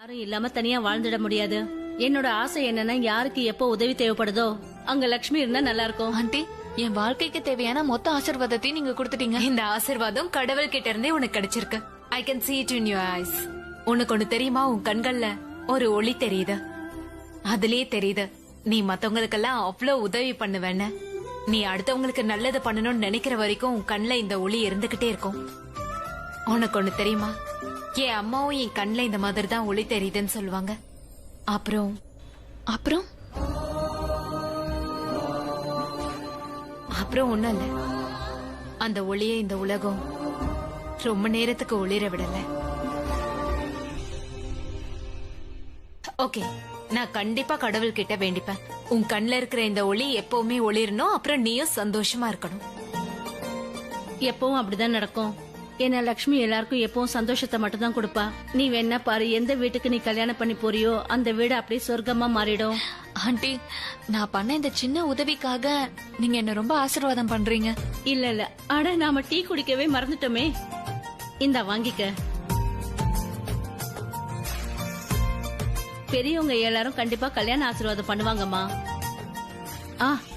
யாரும் இல்லாம தனியா வாழ்ந்துட முடியாது. என்னோட ஆசை என்னன்னா யாருக்கு எப்போ உதவி தேவைப்படுதோ அங்க லக்ஷ்மி இருந்தா நல்லா இருக்கும். ஆண்டி, என் வாழ்க்கைக்கு தேவையான மொத்த ஆசீர்வாதத்தையும் நீங்க கொடுத்துட்டீங்க. இந்த ஆசீர்வாதம் கடவுள் கிட்ட இருந்தே உனக்கு கிடைச்சிருக்கு. I can see it in your eyes. உனக்கு ஒண்ணு தெரியுமா? உன் கண்கள்ல ஒரு ஒளி தெரியுது. அதுலயே தெரியுது நீ மத்தவங்களுக்கெல்லாம் அவ்வளவு உதவி பண்ணுவேன்னு. நீ அடுத்தவங்களுக்கு நல்லது பண்ணணும்னு நினைக்கிற வரைக்கும் உன் கண்ணுல இந்த ஒளி இருந்துகிட்டே இருக்கும். உனக்கு ஒண்ணு தெரியுமா? என் அம்மாவும் என் கண்ணுல இந்த மாதிரி தான் ஒளி தெரியுதுன்னு சொல்லுவாங்க. அப்புறம் அப்புறம் அப்புறம் ஒண்ணும் இல்ல. அந்த ஒளியை இந்த உலகம் ரொம்ப நேரத்துக்கு ஒளிர விடல. ஓகே, நான் கண்டிப்பா கடவுள் கிட்ட வேண்டிப்பேன். உன் கண்ணுல இருக்கிற இந்த ஒளி எப்பவுமே ஒளிரணும். அப்புறம் நீயும் சந்தோஷமா இருக்கணும். எப்பவும் அப்படிதான் நடக்கும். ஏன்னா லக்ஷ்மி எல்லாருக்கும் எப்பவும் சந்தோஷத்தை மட்டும் தான் கொடுப்பா. நீ வேணா பாரு, எந்த வீட்டுக்கு நீ கல்யாணம் பண்ணி போறியோ அந்த வீடு அப்படியே சொர்க்கமா மாறிடும். ஆண்டி, நான் பண்ண இந்த சின்ன உதவிக்காக நீங்க என்ன ரொம்ப ஆசீர்வாதம் பண்றீங்க. இல்ல இல்ல, அட நாம டீ குடிக்கவே மறந்துட்டோமே. இந்தா வாங்கிக்க. பெரியவங்க எல்லாரும் கண்டிப்பா கல்யாண ஆசீர்வாதம் பண்ணுவாங்கம்மா.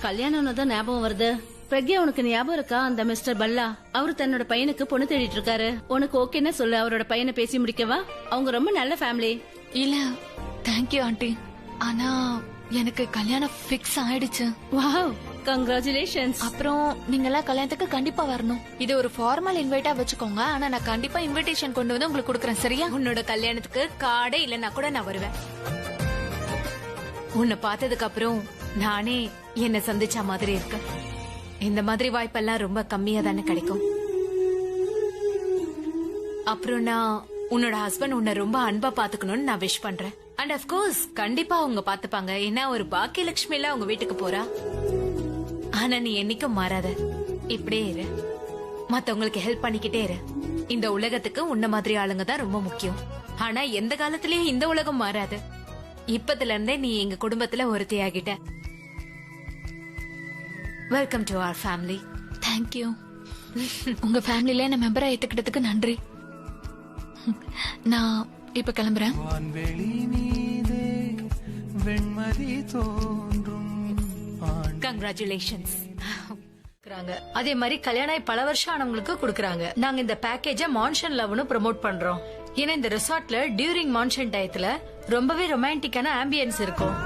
கல்யாணம்னு தான் ஞாபகம் வருது. பிரக்யா, உனக்கு ஞாபகம் இருக்கா அந்த மிஸ்டர் பல்லா? அவரு தன்னோட பையனுக்கு பொண்ணு தேடிட்டு இருக்காரு. உனக்கு ஓகேன்னு சொல்லு, அவரோட பையனை பேசி முடிக்கவா? அவங்க ரொம்ப நல்ல ஃபேமிலி. இல்ல, தேங்க்யூ ஆண்டி. ஆனா எனக்கு கல்யாணம் பிக்ஸ் ஆயிடுச்சு. Wow, congratulations. அப்புறம் நீங்க எல்லாம் கல்யாணத்துக்கு கண்டிப்பா வரணும். இது ஒரு ஃபார்மல் இன்வைட்டா வச்சுக்கோங்க. ஆனா நான் கண்டிப்பா இன்விடேஷன் கொண்டு வந்து உங்களுக்கு கொடுக்கறேன். சரியா? உன்னோட கல்யாணத்துக்கு கார்டே இல்லன்னா கூட நான் வருவேன். உன்னை பார்த்ததுக்கு அப்புறம் நானே என்ன சந்திச்ச மாதிரி இருக்கு. இந்த மாதிரி வாய்ப்பெல்லாம் ரொம்ப கம்மியா தானே கிடைக்கும். அப்புறம் நான் உன்னோட ஹஸ்பண்ட் உன்னை ரொம்ப அன்பா பாத்துக்கணும்னு நான் விஷ் பண்றேன். அண்ட் ஆஃப் கோர்ஸ் கண்டிப்பா அவங்க பாத்துப்பாங்க. ஏன்னா ஒரு பாக்கியலட்சுமி எல்லாம் அவங்க வீட்டுக்கு போறா. ஆனா நீ என்னைக்கும் மாறாத, இப்படியே இரு. மத்தவங்களுக்கு ஹெல்ப் பண்ணிக்கிட்டே இரு. இந்த உலகத்துக்கு உன்ன மாதிரி ஆளுங்க தான் ரொம்ப முக்கியம். ஆனா எந்த காலத்திலயும் இந்த உலகம் மாறாது. இப்பத்துல இருந்தே நீ எங்க குடும்பத்துல ஒருத்தியாகிட்ட. Welcome to our family. Thank you. உங்க ஃபேமிலில என்ன மெம்பரா ஏத்துக்கிட்டதுக்கு நன்றி. நான் இப்ப கிளம்புறேன். கங்க்ராச்சுலேஷன்ஸ். அதே மாதிரி கல்யாணம் பல வருஷம் ஆனவங்களுக்கு கொடுக்கறாங்க. நாங்க இந்த பேக்கேஜ மான்சன் லவ்னு ப்ரோமோட் பண்றோம். ஏன்னா இந்த ரிசார்ட்ல டியூரிங் மான்சன் டயத்துல ரொம்பவே ரொமான்டிக்கான ஆம்பியன்ஸ் இருக்கும்.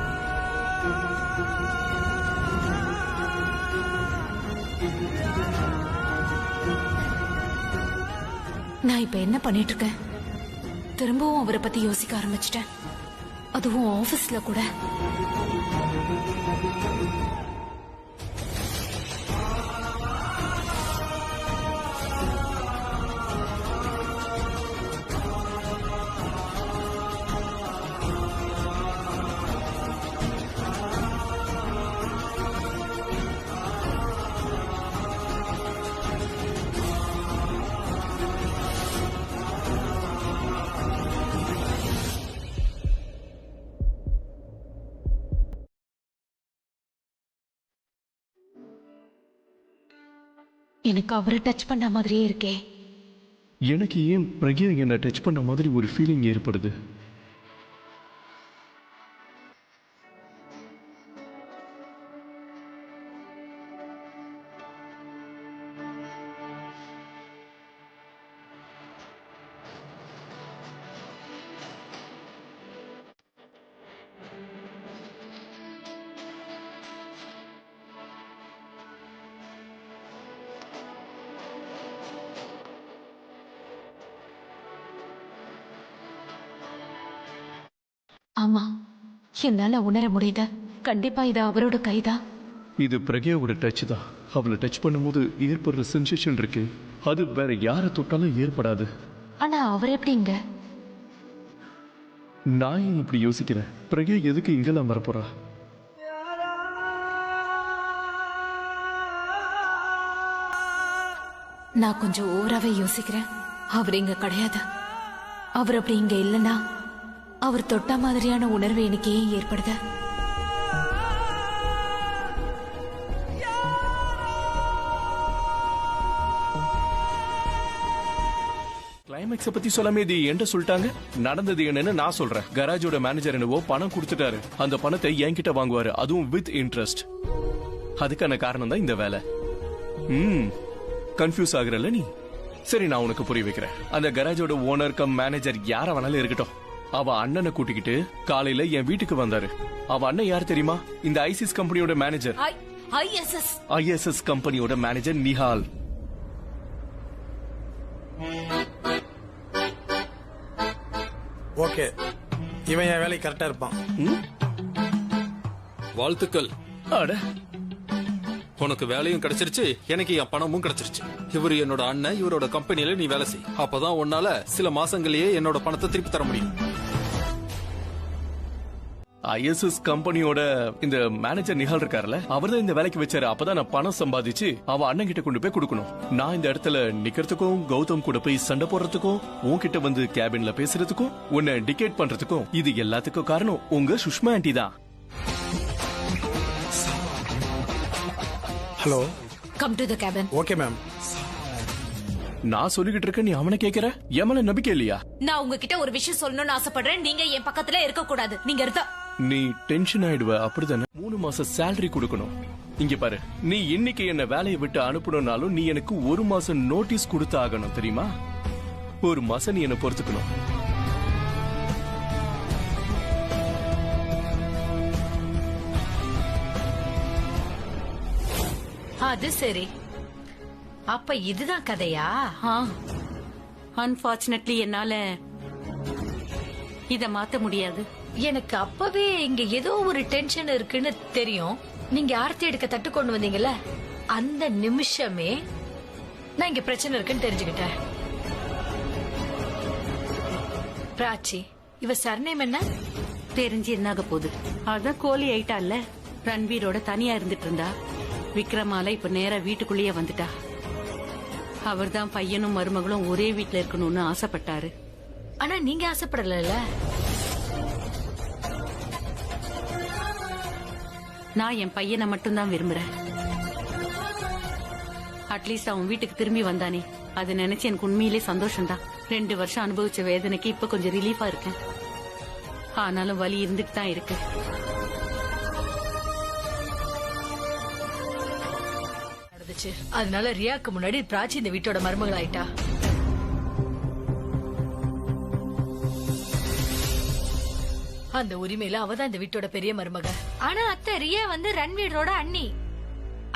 நான் இப்ப என்ன பண்ணிட்டு இருக்கேன்? திரும்பவும் அவரை பத்தி யோசிக்க ஆரம்பிச்சிட்டேன். அதுவும் ஆபீஸ்ல கூட. எனக்கு அவரை டச் பண்ண மாதிரியே இருக்கே. எனக்கு ஏன் பிரக்யா என்னை டச் பண்ண மாதிரி ஒரு ஃபீலிங் ஏற்படுது? ஆமா, என்னால உணர முடியுது. கண்டிப்பா இது அவரோட கைதான். இது பிரக்யாவோட டச் தான். அவளை டச் பண்ணும்போது ஏற்படுற சென்சேஷன் இருக்கு, அது வேற யாரை தொட்டாலும் ஏற்படாது. ஆனா அவர் எப்படிங்க? நான் ஏன் இப்படி யோசிக்கிறேன்? பிரக்யா எதுக்கு இங்கெல்லாம் வரப்போறா? நான் கொஞ்சம் ஓவராவே யோசிக்கிறேன். அவர் இங்க கிடையாது. அவர் அப்படி இங்க இல்லைன்னா அவர் தொட்ட மாதிரியான உணர்வு எனக்கு ஏன் ஏற்படுது? ஐமேக்ஸ பத்தி சொல்லாம இது என்கிட்ட சொல்லிட்டாங்க. நடந்தது என்னன்னு நான் சொல்றேன். கராஜோட மேனேஜர் என்னவோ பணம் கொடுத்துட்டாரு. அந்த பணத்தை என்கிட்ட வாங்குவாரு, அதுவும் வித் இன்ட்ரெஸ்ட். அதுக்கான காரணம் தான் இந்த வேலை. கன்ஃபியூஸ் ஆகுறல்ல நீ? சரி, நான் உனக்கு புரிய வைக்கிறேன். அந்த கராஜோட ஓனர் கம் மேனேஜர் யார வேணாலும் இருக்கட்டும், அவ அண்ணனை கூட்டிக்கிட்டு காலையில என் வீட்டுக்கு வந்தாரு. அவ அண்ணன் யார் தெரியுமா? இந்த ஐசிஸ் கம்பெனியோட மேனேஜர். ISS கம்பெனியோட மேனேஜர் நிஹால். ஓகே, இவன் என் வேலை கரெக்டா இருப்பான். வாழ்த்துக்கள். அட, உனக்கு வேலையும் கிடைச்சிருச்சு, எனக்கு என் பணமும் கிடைச்சிருச்சு. இவரு என்னோட அண்ணன், இவரோட கம்பெனில நீ வேலை செய். அப்பதான் உன்னால சில மாசங்களையே என்னோட பணத்தை திருப்பி தர முடியும். ISS கம்பெனியோட இந்த மேனேஜர் நிஹால் இருக்காருல்ல, அவர்தான் இந்த வேலைக்கு வச்சாரு. அப்பதான் நான் பணம் சம்பாதிச்சு அவ அண்ணன் கிட்ட கொண்டு போய் கொடுக்கணும். நான் இந்த இடத்துல நிக்கிறதுக்கும், கௌதம் கூட போய் சண்டை போடுறதுக்கும், உன்கிட்ட வந்து கேபின்ல பேசுறதுக்கும், உன்னை டிகேட் பண்றதுக்கும், இது எல்லாத்துக்கும் காரணம் உங்க சுஷ்மா ஆண்டி தான். Hello, come to the cabin. Okay ma'am. நான் சொல்லிக்கிட்டு இருக்க, நீ அவனை கேக்குற? என் மேல நம்பிக்கை இல்லையா? நான் உங்ககிட்ட ஒரு விஷயம் சொல்லணும்னு ஆசைப்படுறேன். நீங்க என் பக்கத்துல இருக்க கூடாது. நீங்க இருந்தா நீ டென்ஷன் ஆயிடுவ, அப்படிதானே? 3 மாசம் சேலரி கொடுக்கணும். இங்க பாரு, நீ இன்னைக்கு என்ன வேலையை விட்டு அனுப்பணும்னாலும் நீ எனக்கு 1 மாசம் நோட்டீஸ் கொடுத்து ஆகணும், தெரியுமா? 1 மாசம் நீ என்ன பொறுத்துக்கணும். அது சரி, அப்ப இதுதான் கதையா? அன்பார்ச்சுனேட்லி என்னால இத மாத்த முடியாது. எனக்கு அப்பவே இங்க ஏதோ ஒரு டென்ஷன் இருக்குன்னு தெரியும். நீங்க ஆர்த்தி எடுக்க தட்டு கொண்டு வந்தீங்கல்ல, அந்த நிமிஷமே நான் இங்க பிரச்சனை இருக்குன்னு தெரிஞ்சுக்கிட்டேன். பிராச்சி, இவ சர்நேம் என்ன? தெரிஞ்சு என்னாக போகுது? அதான் கோழி ஆயிட்டால. ரன்வீரோட தனியா இருந்துட்டு இருந்தா. விக்ரமால இப்ப நேரா வீட்டுக்குள்ளேயே வந்துட்டா. அவர்தான் பையனும் மருமகளும் ஒரே வீட்டுல இருக்கணும்னு ஆசைப்பட்டாரு. ஆனா நீங்க ஆசைப்படல. நான் என் பையனை மட்டும்தான் விரும்புறேன். அட்லீஸ்ட் அவன் வீட்டுக்கு திரும்பி வந்தானே, அது நினைச்சு எனக்கு உண்மையிலே சந்தோஷம்தான். 2 வருஷம் அனுபவிச்ச வேதனைக்கு இப்ப கொஞ்சம் ரிலீஃபா இருக்கேன். ஆனாலும் வலி இருந்துட்டு தான் இருக்கு. அதனால ரியாக்கு முன்னாடி பிராச்சி இந்த வீட்டோட மருமகள் ஆயிட்டா. அந்த உரிமையில அவதான் இந்த வீட்டோட பெரிய மருமக. ஆனா அத்தை, ரியா வந்து ரன்வீரோட அண்ணி.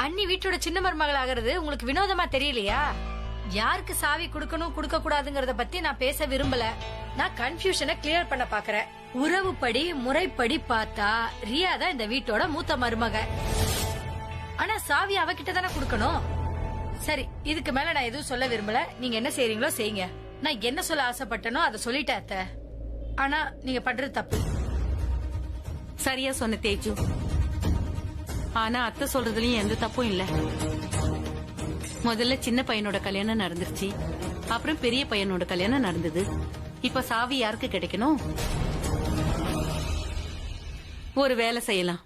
அண்ணி வீட்டோட சின்ன மருமகள் ஆகிறது உங்களுக்கு வினோதமா தெரியலையா? யாருக்கு சாவி கொடுக்கணும் கொடுக்க கூடாதுங்கறத பத்தி நான் பேச விரும்பல. நான் கன்ஃபியூஷனை கிளியர் பண்ண பாக்குறேன். உறவுப்படி முறைப்படி பார்த்தா ரியா தான் இந்த வீட்டோட மூத்த மருமக. ஆனா சாவி அவகிட்ட தானே கொடுக்கணும். சரி, இதுக்கு மேல நான் எதுவும் சொல்ல விரும்பல. நீங்க என்ன செய்றீங்களோ செய்யுங்க. நான் என்ன சொல்ல ஆசைப்பட்டனோ அதை சொல்லிட்டேன் அத்தை. ஆனா நீங்க பண்றது தப்பு. சரியா சொன்ன தேஜு. ஆனா அத்தை சொல்றதுலயும் எந்த தப்பும் இல்ல. முதல்ல சின்ன பையனோட கல்யாணம் நடந்துருச்சு, அப்புறம் பெரிய பையனோட கல்யாணம் நடந்தது. இப்ப சாவி யாருக்கு கிடைக்கணும்? ஒரு வேலை செய்யலாம்.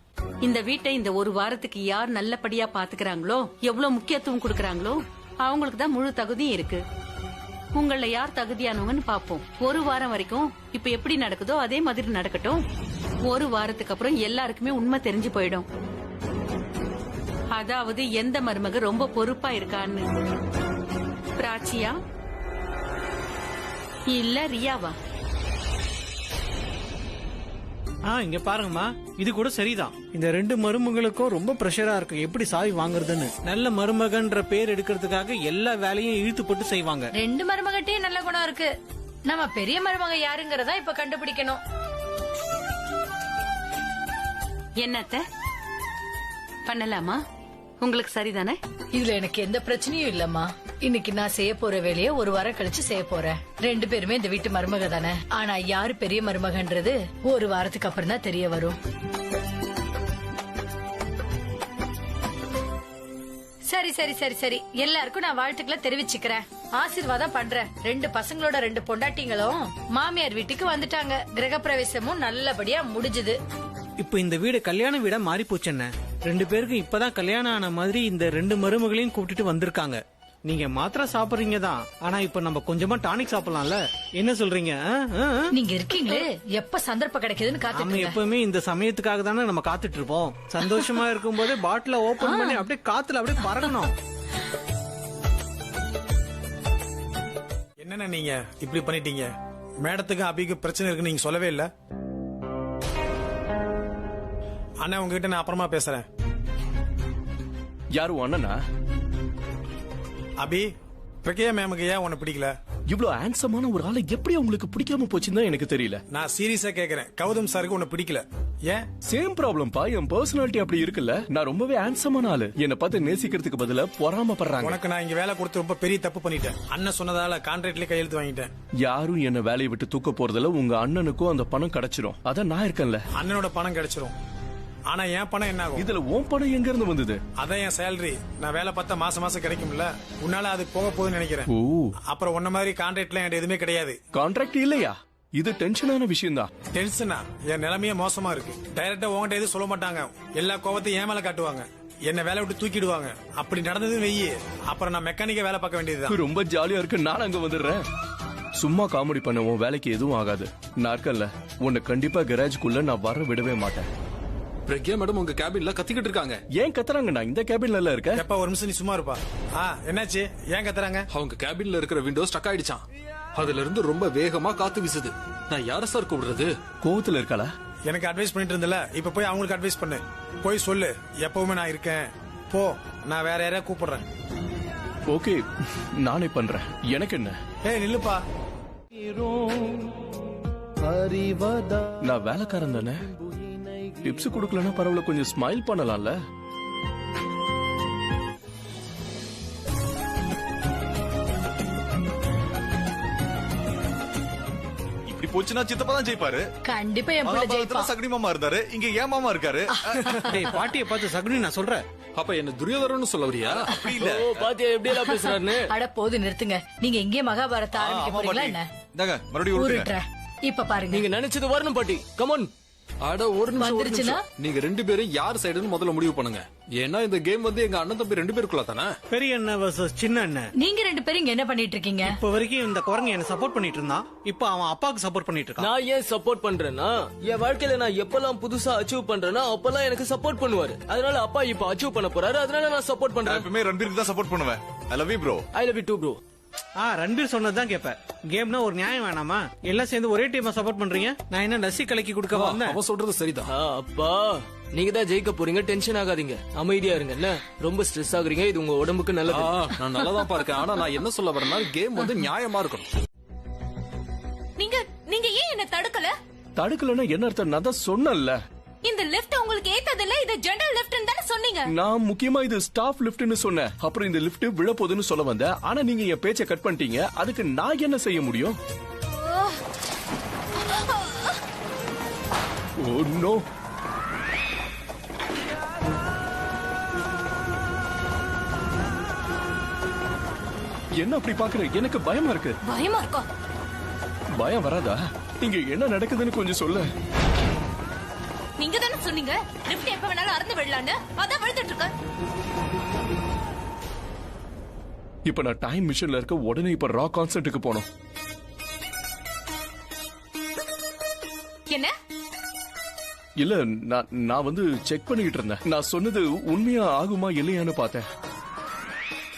இந்த வீட்டை இந்த 1 வாரத்துக்கு யார் நல்லபடியா பாத்துக்கிறாங்களோ, எவ்வளவு முக்கியத்துவம் கொடுக்கறாங்களோ, அவங்களுக்கு தான் முழு தகுதியும் இருக்கு. உங்கள யார் தகுதியானவங்கன்னு பாப்போம். 1 வாரம் வரைக்கும் இப்ப எப்படி நடக்குதோ அதே மாதிரி நடக்கட்டும். 1 வாரத்துக்கு அப்புறம் எல்லாருக்குமே உண்மை தெரிஞ்சு போயிடும். அதாவது எந்த மருமக ரொம்ப பொறுப்பா இருக்கான்னு. பிராச்சியா இல்ல ரியாவா? இங்க பாருங்கம்மா, இது கூட சரிதான். இந்த 2 மருமகளுக்கும் ரொம்ப பிரஷரா இருக்கும் எப்படி சாவி வாங்குறதுன்னு. நல்ல மருமகன்ற பேர் எடுக்கிறதுக்காக எல்லா வேலையும் இழுத்து போட்டு செய்வாங்க. 2 மருமகிட்டே நல்ல குணம் இருக்கு. நம்ம பெரிய மருமக யாருங்கறதா இப்ப கண்டுபிடிக்கணும். என்னத்த பண்ணலாமா? உங்களுக்கு சரிதானே? இதுல எனக்கு எந்த பிரச்சனையும் இல்லம்மா. இன்னைக்கு நான் செய்ய போற வேலையை 1 வாரம் கழிச்சு செய்ய போறேன். 2 பேருமே இந்த வீட்டு மருமக தானே. ஆனா யாரு பெரிய மருமகன்றது 1 வாரத்துக்கு அப்புறம் தான் தெரிய வரும். சரி சரி சரி சரி, எல்லாருக்கும் நான் வாழ்த்துக்களை தெரிவிச்சுக்கிறேன். ஆசீர்வாதம் பண்றேன். 2 பசங்களோட 2 பொண்டாட்டிங்களும் மாமியார் வீட்டுக்கு வந்துட்டாங்க. கிரகப்பிரவேசமும் நல்லபடியா முடிஞ்சது. இப்ப இந்த வீடு கல்யாண வீடா மாறி போச்சுன்ன. 2 பேருக்கும் இப்பதான் கல்யாணம் ஆன மாதிரி இந்த 2 மருமகளையும் கூப்பிட்டுட்டு வந்திருக்காங்க. நீங்க மாத்திரை சாப்பிடுறீங்க தான், ஆனா இப்ப நம்ம கொஞ்சமா டானிக் சாப்பிடலாம்ல, என்ன சொல்றீங்க? நீங்க இருக்கீங்களே, எப்ப சந்தர்ப்பம் கிடைக்குதுன்னு நம்ம காத்துட்டு எப்பவுமே இந்த சமயத்துக்காக தானே நம்ம காத்துட்டு இருப்போம். சந்தோஷமா இருக்கும் போதே பாட்டில ஓபன் பண்ணி அப்படியே காத்துல அப்படியே பறக்கணும். என்னென்ன நீங்க இப்படி பண்ணிட்டீங்க? மேடத்துக்கு அபிக்கு பிரச்சனை இருக்கு நீங்க சொல்லவே இல்ல. அண்ணா உங்ககிட்ட நான் அப்புறமா பேசுறேன். யாரும் அண்ணனா? அபி, பிரக்யா மேமுக்கு ஏன் உன்னை பிடிக்கல? இவ்ளோ ஹேண்ட்ஸமான ஒரு ஆளை எப்படி உங்களுக்கு பிடிக்காம போச்சுன்னு எனக்கு தெரியல. நான் சீரியஸா கேக்குறேன், கௌதம் சாருக்கு உன்னை பிடிக்கல ஏன்? சேம் ப்ராப்ளம் பா, என் பர்சனாலிட்டி அப்படி இருக்குல்ல. நான் ரொம்பவே ஹேண்ட்ஸமான ஆளு, என்ன பார்த்து நேசிக்கிறதுக்கு பதிலா பொறாமப்படுறாங்க. உனக்கு நான் இங்க வேலை கொடுத்து ரொம்ப பெரிய தப்பு பண்ணிட்டேன். அண்ணன் சொன்னதால கான்ட்ராக்ட்லயே கையெழுத்து வாங்கிட்டேன். யாரும் என்ன வேலையை விட்டு தூக்க போறதுல உங்க அண்ணனுக்கும் அந்த பணம் கிடைச்சிரும். அதான் நான் இருக்கேன்ல. அண்ணனோட பணம் கிடைச்சிரும், ஆனா என் பணம் என்ன ஆகும்? இதுல உன் பணம் எங்க இருந்து வந்தது? அதான் என் சேலரி. நான் வேலை பார்த்தா மாசம் மாசம் கிடைக்கும்ல, உன்னால அது போக போகுதுன்னு நினைக்கிறேன். ஓ, அப்புறம் உன்ன மாதிரி கான்ட்ராக்ட்ல என்கிட்ட எதுவுமே கிடையாது. கான்ட்ராக்ட் இல்லையா? இது டென்ஷனான விஷயம் தான். டென்ஷனா? என் நிலைமையே மோசமா இருக்கு. டைரக்டா உன்கிட்ட எதுவும் சொல்ல மாட்டாங்க, எல்லா கோவத்தையும் ஏன் மேல காட்டுவாங்க, என்ன வேலை விட்டு தூக்கிடுவாங்க. அப்படி நடந்தது வெய்யி, அப்புறம் நான் மெக்கானிக்க வேலை பார்க்க வேண்டியதுதான். ரொம்ப ஜாலியா இருக்கு, நான் அங்க வந்துடுறேன். சும்மா காமெடி பண்ண உன் வேலைக்கு எதுவும் ஆகாது. நான் இருக்கேன்ல, உன்னை கண்டிப்பா கராஜ்க்குள்ள நான் வர விடவே மாட்டேன். பிரக்யா மேடம் உங்க கேபின்ல கத்திக்கிட்டு இருக்காங்க. ஏன் கத்துறாங்க? நான் இந்த கேபின்ல இருக்கேன். எப்ப ஒரு நிமிஷம் நீ சும்மா இருப்பா. என்னாச்சு? ஏன் கத்துறாங்க? அவங்க கேபின்ல இருக்கிற விண்டோ ஸ்டக் ஆயிடுச்சான். அதுல இருந்து ரொம்ப வேகமா காத்து வீசுது. நான் யார சார் கூப்பிடுறது? கோவத்துல இருக்காளா? எனக்கு அட்வைஸ் பண்ணிட்டு இருந்தல, இப்ப போய் அவங்களுக்கு அட்வைஸ் பண்ணு. போய் சொல்லு எப்பவுமே நான் இருக்கேன். போ, நான் வேற யாரையா கூப்பிடுறேன். ஓகே, நானே பண்றேன். எனக்கு என்ன? ஏய் நில்லுப்பா. நான் வேலைக்காரன் தானே. டிப்ஸ் கொடுக்கலன்னா பரவாயில்ல, கொஞ்சம் ஸ்மைல் பண்ணலாம்ல. இப்படி போச்சுன்னா சித்தப்பா தான் ஜெயிப்பாரு. கண்டிப்பா என் பிள்ளை ஜெயிப்பா. சகுனி மாமா இருந்தாரு, இங்க ஏன் மாமா இருக்காரு? டேய், பாட்டியை பார்த்து சகுனி நான் சொல்றேன். அப்ப என்ன துரியோதரன்னு சொல்ல வரியா? அப்படி இல்ல. பாத்தியா எப்படி எல்லாம் பேசுறாருன்னு. அட போது நிறுத்துங்க, நீங்க எங்கே மகாபாரத ஆரம்பிக்க போறீங்களா என்ன? இந்தாங்க மறுபடியும் ஊருட்ற. இப்ப பாருங்க, நீங்க நினைச்சது வரணும் பாட்டி. கமான். அட ஒரு நிமிஷம், ஒரு வந்துருச்சுன்னா? நிமிஷம். நீங்க ரெண்டு பேரும் யார் சைடுன்னு முதல்ல முடிவு பண்ணுங்க. ஏன்னா இந்த கேம் வந்து எங்க அண்ணன் தம்பி ரெண்டு பேருக்குள்ள தானே. பெரிய அண்ணன் வர்சஸ் சின்ன அண்ணன். நீங்க ரெண்டு பேரும் இங்க என்ன பண்ணிட்டு இருக்கீங்க? இப்ப வரைக்கும் இந்த குரங்கு என்ன சப்போர்ட் பண்ணிட்டு இருந்தான், இப்ப அவன் அப்பாவுக்கு சப்போர்ட் பண்ணிட்டு இருக்கான். நான் ஏன் சப்போர்ட் பண்றேன்னா, என் வாழ்க்கையில நான் எப்பெல்லாம் புதுசா அச்சீவ் பண்றேன்னா அப்பெல்லாம் எனக்கு சப்போர்ட் பண்ணுவாரு. அதனால அப்பா இப்ப அச்சீவ் பண்ண போறாரு, அதனால நான் சப்போர்ட் நான் பண்றேன். எப்பவுமே ரன்பீருக்கு தான் சப்போர்ட் பண்ணுவேன். I love you bro. I love you too bro. Ranbir சொன்னதுதான் கேப்பேன். கேம்னா ஒரு நியாயம் வேணாமா? எல்லாம் சேர்ந்து ஒரே டீமா சப்போர்ட் பண்றீங்க, நான் என்ன லஸ்ஸி கலக்கி கொடுக்க வந்தேன்? அவன் சொல்றது சரிதான். அப்பா நீங்க தான் ஜெயிக்க போறீங்க, டென்ஷன் ஆகாதீங்க, அமைதியா இருங்க. என்ன ரொம்ப ஸ்ட்ரெஸ் ஆகுறீங்க, இது உங்க உடம்புக்கு நல்லது. நான் நல்லாதான் இருக்கேன், ஆனா நான் என்ன சொல்ல வரேன்னா கேம் வந்து நியாயமா இருக்கணும். நீங்க ஏன் என்ன தடுக்கல? தடுக்கலன்னா என்ன அர்த்தம்? நான் தான் சொன்னேன்ல. இந்த லிஃப்ட் உங்களுக்கு ஏத்ததில்ல, இது ஜெனரல் லிஃப்ட்னு தானே சொன்னீங்க. நான் முக்கியமா இது ஸ்டாஃப் லிஃப்ட்னு சொன்னேன். அப்புறம் இந்த லிஃப்ட் விழ போகுதுன்னு சொல்ல வந்தேன். ஆனா நீங்க என் பேச்சை கட் பண்ணிட்டீங்க. அதுக்கு நான் என்ன செய்ய முடியும்? Oh no. என்ன அப்படி பாக்குற? எனக்கு பயமா இருக்கு. பயமா இருக்கா? பயம் வராதா? இங்க என்ன நடக்குதுன்னு கொஞ்சம் சொல்லு. நீங்க தானே சொன்னீங்க லிஃப்ட் எப்ப வேணாலும் அறந்து விடலான்னு, அதான் விழுந்துட்டு இருக்க. இப்ப நான் டைம் மிஷின்ல இருக்க, உடனே இப்ப ரா கான்சர்ட்டுக்கு போனோம். என்ன? இல்ல, நான் வந்து செக் பண்ணிட்டு இருந்தேன். நான் சொன்னது உண்மையா ஆகுமா இல்லையான்னு பார்த்தேன்.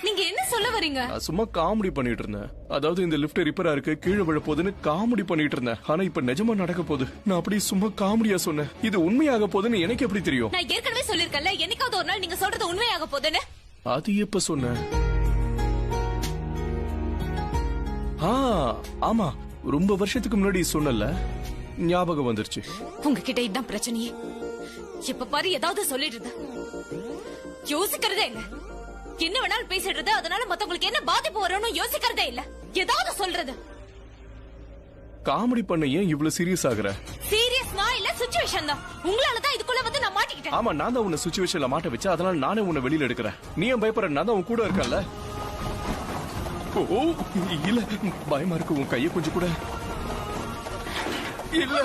நீங்க என்ன சொல்ல வரீங்க? நான் சும்மா காமெடி பண்ணிட்டு இருந்தேன். அதாவது இந்த லிஃப்ட் ரிப்பேரா இருக்கு, கீழே விழ போகுதுன்னு காமெடி பண்ணிட்டு இருந்தேன். ஆனா இப்ப நிஜமா நடக்க போகுது. நான் அப்படி சும்மா காமெடியா சொன்னேன். இது உண்மையாக போகுதுன்னு எனக்கு எப்படி தெரியும்? நான் ஏற்கனவே சொல்லிருக்கேன்ல, என்னைக்காவது ஒரு நாள் நீங்க சொல்றது உண்மையாக போகுதுன்னு. அது எப்ப சொன்ன? ஆமா, ரொம்ப வருஷத்துக்கு முன்னாடி சொன்னல, ஞாபகம் வந்துருச்சு. உங்ககிட்ட இதுதான் பிரச்சனையே. எப்ப பாரு ஏதாவது சொல்லிட்டு இருந்த, யோசிக்கிறதே இல்ல. என்ன வேணாலும் பேசிடுறது, அதனால மத்தவங்களுக்கு என்ன பாதிப்பு வரும்னு யோசிக்கிறதே இல்ல. ஏதாவது சொல்றது. காமெடி பண்ண ஏன் இவ்வளவு சீரியஸ் ஆகுற? சீரியஸ் நான் இல்ல, சிச்சுவேஷன் தான். உங்களாலதான் இதுக்குள்ள வந்து நான் மாட்டிக்கிட்டேன். ஆமா, நான் தான் உன்னை சிச்சுவேஷன்ல மாட்ட வச்சேன். அதனால நானே உன்னை வெளியில எடுக்கிறேன். நீ ஏன் பயப்படுற? நான் தான் உன் கூட இருக்கேன்ல. ஓ இல்ல, பயமா இருக்கு. உன் கையை கொஞ்சம் கூட இல்ல.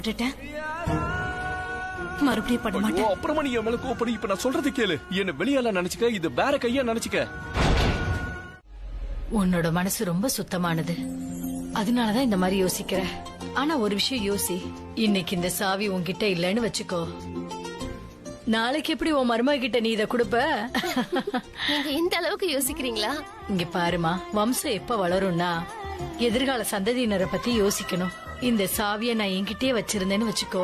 விட்டுட்டேன். மறுபடியும் பண்ண மாட்டேன். அப்புறமா நீ என் மேல கோபப்படி. இப்ப நான் சொல்றது கேளு. என்ன வெளியால நினைச்சுக்க, இது வேற கையா நினைச்சுக்க. உன்னோட மனசு ரொம்ப சுத்தமானது, அதனாலதான் இந்த மாதிரி யோசிக்கிற. ஆனா ஒரு விஷயம் யோசி, இன்னைக்கு இந்த சாவி உன்கிட்ட இல்லன்னு வச்சுக்கோ, நாளைக்கு எப்படி உன் மருமக கிட்ட நீ இத கொடுப்ப? நீங்க இந்த அளவுக்கு யோசிக்கிறீங்களா? இங்க பாருமா, வம்சம் எப்ப வளரும்னா எதிர்கால சந்ததியினரை பத்தி யோசிக்கணும். இந்த சாவிய நான் என்கிட்டயே வச்சிருந்தேன்னு வச்சுக்கோ,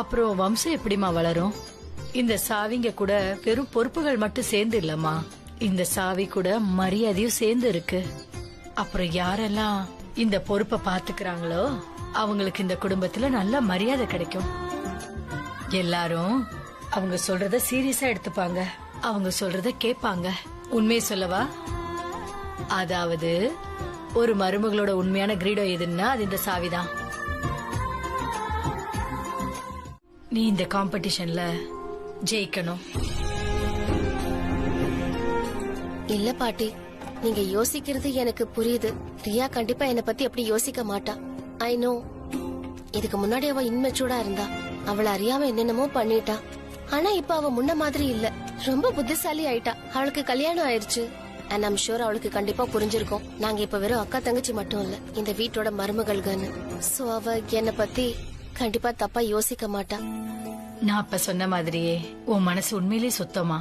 அப்புறம் வம்சம் எப்படிமா வளரும்? இந்த சாவிங்க கூட வெறும் பொறுப்புகள் மட்டும் சேர்ந்து இல்லம்மா, இந்த சாவி கூட மரியாதையும் சேர்ந்து இருக்கு. அப்புறம் யாரெல்லாம் இந்த பொறுப்பை பாத்துக்கிறாங்களோ அவங்களுக்கு இந்த குடும்பத்துல நல்ல மரியாதை கிடைக்கும். எல்லாரும் அவங்க சொல்றத சீரியஸா எடுத்துப்பாங்க, அவங்க சொல்றத கேட்பாங்க. உண்மையை சொல்லவா, அதாவது ஒரு மருமகளோட உண்மையான கிரீடோ எதுன்னா அது இந்த சாவிதான். நீ இந்த காம்படிஷன்ல ஜெயிக்கணும். இல்ல பாட்டி, நீங்க யோசிக்கிறது எனக்கு புரியுது. ரியா கண்டிப்பா என்ன பத்தி அப்படி யோசிக்க மாட்டா. I know. இதுக்கு முன்னாடி அவ இன்மெச்சூர்டா இருந்தா, அவளை அறியாம என்னென்னமோ பண்ணிட்டா. ஆனா இப்ப அவ முன்ன மாதிரி இல்ல, ரொம்ப புத்திசாலி ஆயிட்டா. அவளுக்கு கல்யாணம் ஆயிருச்சு. அண்ட் ஐம் ஷூர் அவளுக்கு கண்டிப்பா புரிஞ்சிருக்கும் நாங்க இப்ப வெறும் அக்கா தங்கச்சி மட்டும் இல்ல, இந்த வீட்டோட மருமகள்கன்னு. சோ அவ என்ன பத்தி கண்டிப்பா தப்பா யோசிக்க மாட்டா. நான் அப்ப சொன்ன மாதிரியே உன் மனசு உண்மையிலேயே சுத்தமா.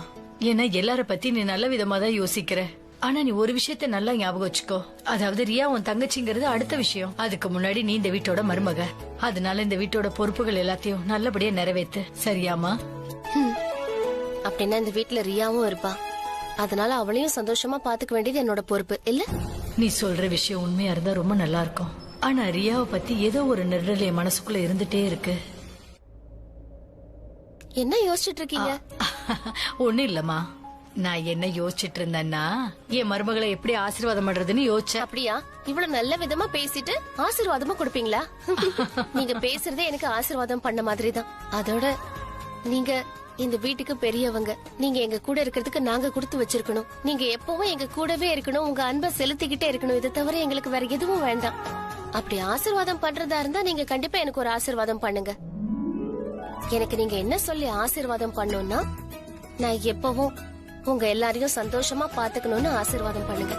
ஏன்னா எல்லார பத்தி நீ நல்ல விதமா தான் யோசிக்கிற. ஆனா நீ ஒரு விஷயத்த நல்லா ஞாபகம் வச்சுக்கோ, அதாவது ரியா உன் தங்கச்சிங்கிறது அடுத்த விஷயம். அதுக்கு முன்னாடி நீ இந்த வீட்டோட மருமக. அதனால இந்த வீட்டோட பொறுப்புகள் எல்லாத்தையும் நல்லபடியா நிறைவேத்து, சரியாமா? அப்படின்னா இந்த வீட்டுல ரியாவும் இருப்பா, அதனால அவளையும் சந்தோஷமா பாத்துக்க வேண்டியது என்னோட பொறுப்பு இல்ல? நீ சொல்ற விஷயம் உண்மையா இருந்தா ரொம்ப நல்லா இருக்கும். ஆனா ரியாவை பத்தி ஏதோ ஒரு நெருடல் என் மனசுக்குள்ள இருந்துட்டே இருக்கு. என்ன யோசிச்சுட்டு இருக்கீங்க? ஒண்ணு இல்லம்மா, நான் என்ன யோசிச்சுட்டு இருந்தேன்னா என் மருமகளை எப்படி ஆசீர்வாதம் பண்றதுன்னு யோசிச்சேன். அப்படியா? இவ்வளவு நல்ல விதமா பேசிட்டு ஆசீர்வாதமா கொடுப்பீங்களா? நீங்க பேசுறதே எனக்கு ஆசீர்வாதம் பண்ண மாதிரி தான். அதோட நீங்க இந்த வீட்டுக்கு பெரியவங்க, நீங்க எங்க கூட இருக்கிறதுக்கு நாங்க கொடுத்து வச்சிருக்கணும். நீங்க எப்பவும் எங்க கூடவே இருக்கணும், உங்க அன்பை செலுத்திக்கிட்டே இருக்கணும். இதை தவிர எங்களுக்கு வேற எதுவும் வேண்டாம். அப்படி ஆசீர்வாதம் பண்றதா இருந்தா நீங்க கண்டிப்பா எனக்கு ஒரு ஆசீர்வாதம் பண்ணுங்க. எனக்கு நீங்க என்ன சொல்லி ஆசீர்வாதம் பண்ணணும்னா, நான் எப்பவும் உங்க எல்லாரையும் சந்தோஷமா பாத்துக்கணும்னு ஆசீர்வாதம் பண்ணுங்க.